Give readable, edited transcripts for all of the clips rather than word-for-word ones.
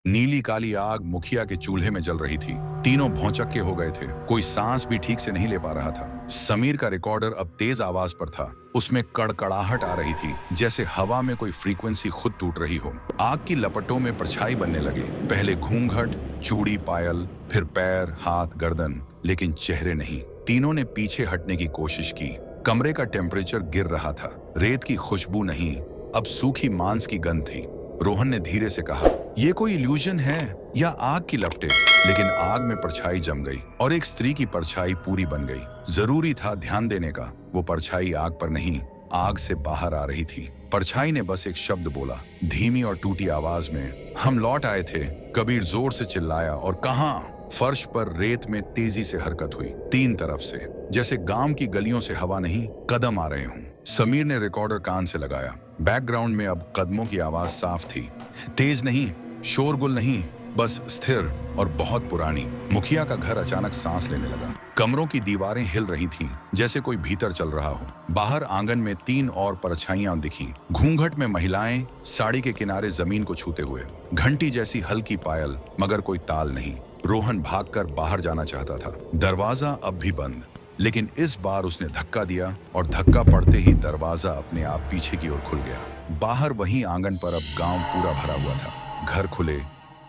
नीली काली आग मुखिया के चूल्हे में जल रही थी। तीनों भौंचक्के हो गए थे। कोई सांस भी ठीक से नहीं ले पा रहा था। समीर का रिकॉर्डर अब तेज आवाज पर था। उसमें कड़कड़ाहट आ रही थी, जैसे हवा में कोई फ्रीक्वेंसी खुद टूट रही हो। आग की लपटों में परछाई बनने लगे। पहले घूंघट, चूड़ी, पायल, फिर पैर, हाथ, गर्दन, लेकिन चेहरे नहीं। तीनों ने पीछे हटने की कोशिश की। कमरे का टेम्परेचर गिर रहा था। रेत की खुशबू नहीं, अब सूखी मांस की गंध थी। रोहन ने धीरे से कहा, ये कोई इल्यूजन है या आग की लपटें? लेकिन आग में परछाई जम गई और एक स्त्री की परछाई पूरी बन गई। जरूरी था ध्यान देने का। वो परछाई आग पर नहीं, आग से बाहर आ रही थी। परछाई ने बस एक शब्द बोला, धीमी और टूटी आवाज में, हम लौट आए थे। कबीर जोर से चिल्लाया और कहाँ? फर्श पर रेत में तेजी से हरकत हुई, तीन तरफ से, जैसे गांव की गलियों से हवा नहीं, कदम आ रहे हों। समीर ने रिकॉर्डर कान से लगाया। बैकग्राउंड में अब कदमों की आवाज साफ थी। तेज नहीं, शोरगुल नहीं, बस स्थिर और बहुत पुरानी। मुखिया का घर अचानक सांस लेने लगा। कमरों की दीवारें हिल रही थीं, जैसे कोई भीतर चल रहा हो। बाहर आंगन में तीन और परछाइयां दिखीं। घूंघट में महिलाएं, साड़ी के किनारे जमीन को छूते हुए। घंटी जैसी हल्की पायल, मगर कोई ताल नहीं। रोहन भागकर बाहर जाना चाहता था। दरवाजा अब भी बंद, लेकिन इस बार उसने धक्का दिया और धक्का पड़ते ही दरवाजा अपने आप पीछे की ओर खुल गया। बाहर वहीं आंगन पर अब गांव पूरा भरा हुआ था। घर खुले,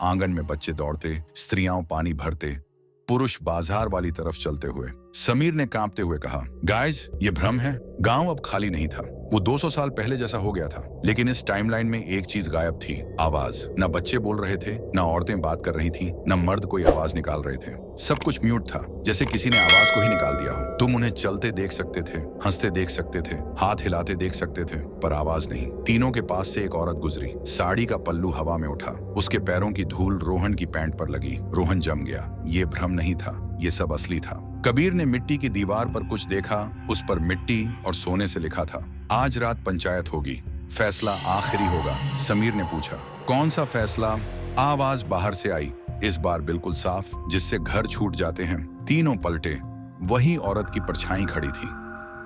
आंगन में बच्चे दौड़ते, स्त्रियां पानी भरते, पुरुष बाजार वाली तरफ चलते हुए। समीर ने कांपते हुए कहा, गाइस, ये भ्रम है। गांव अब खाली नहीं था। वो 200 साल पहले जैसा हो गया था। लेकिन इस टाइमलाइन में एक चीज गायब थी, आवाज। न बच्चे बोल रहे थे, न औरतें बात कर रही थी, न मर्द कोई आवाज निकाल रहे थे। सब कुछ म्यूट था, जैसे किसी ने आवाज को ही निकाल दिया हो। तुम उन्हें चलते देख सकते थे, हंसते देख सकते थे, हाथ हिलाते देख सकते थे, पर आवाज नहीं। तीनों के पास से एक औरत गुजरी। साड़ी का पल्लू हवा में उठा। उसके पैरों की धूल रोहन की पैंट पर लगी। रोहन जम गया। ये भ्रम नहीं था, ये सब असली था। कबीर ने मिट्टी की दीवार पर कुछ देखा। उस पर मिट्टी और सोने से लिखा था, आज रात पंचायत होगी, फैसला आखिरी होगा। समीर ने पूछा, कौन सा फैसला? आवाज बाहर से आई, इस बार बिल्कुल साफ, जिससे घर छूट जाते हैं। तीनों पलटे। वही औरत की परछाई खड़ी थी।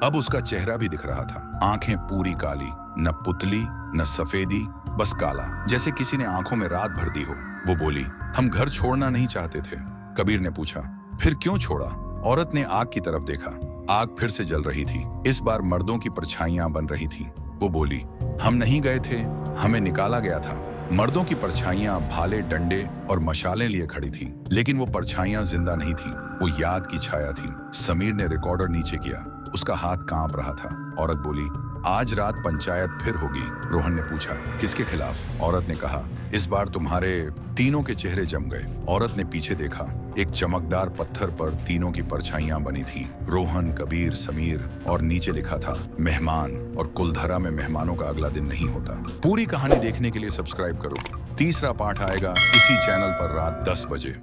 अब उसका चेहरा भी दिख रहा था। आंखें पूरी काली, न पुतली न सफेदी, बस काला, जैसे किसी ने आंखों में रात भर दी हो। वो बोली, हम घर छोड़ना नहीं चाहते थे। कबीर ने पूछा, फिर क्यों छोड़ा? औरत ने आग की तरफ देखा। आग फिर से जल रही थी। इस बार मर्दों की परछाइयां बन रही थीं। वो बोली, हम नहीं गए थे, हमें निकाला गया था। मर्दों की परछाइयां भाले, डंडे और मशालें लिए खड़ी थीं, लेकिन वो परछाइयां जिंदा नहीं थीं। वो याद की छाया थी। समीर ने रिकॉर्डर नीचे किया। उसका हाथ कांप रहा था। औरत बोली, आज रात पंचायत फिर होगी। रोहन ने पूछा, किसके खिलाफ? औरत ने कहा, इस बार तुम्हारे। तीनों के चेहरे जम गए। औरत ने पीछे देखा। एक चमकदार पत्थर पर तीनों की परछाइयां बनी थीं। रोहन, कबीर, समीर, और नीचे लिखा था, मेहमान। और कुलधरा में मेहमानों का अगला दिन नहीं होता। पूरी कहानी देखने के लिए सब्सक्राइब करो। तीसरा पार्ट आएगा इसी चैनल पर रात 10 बजे।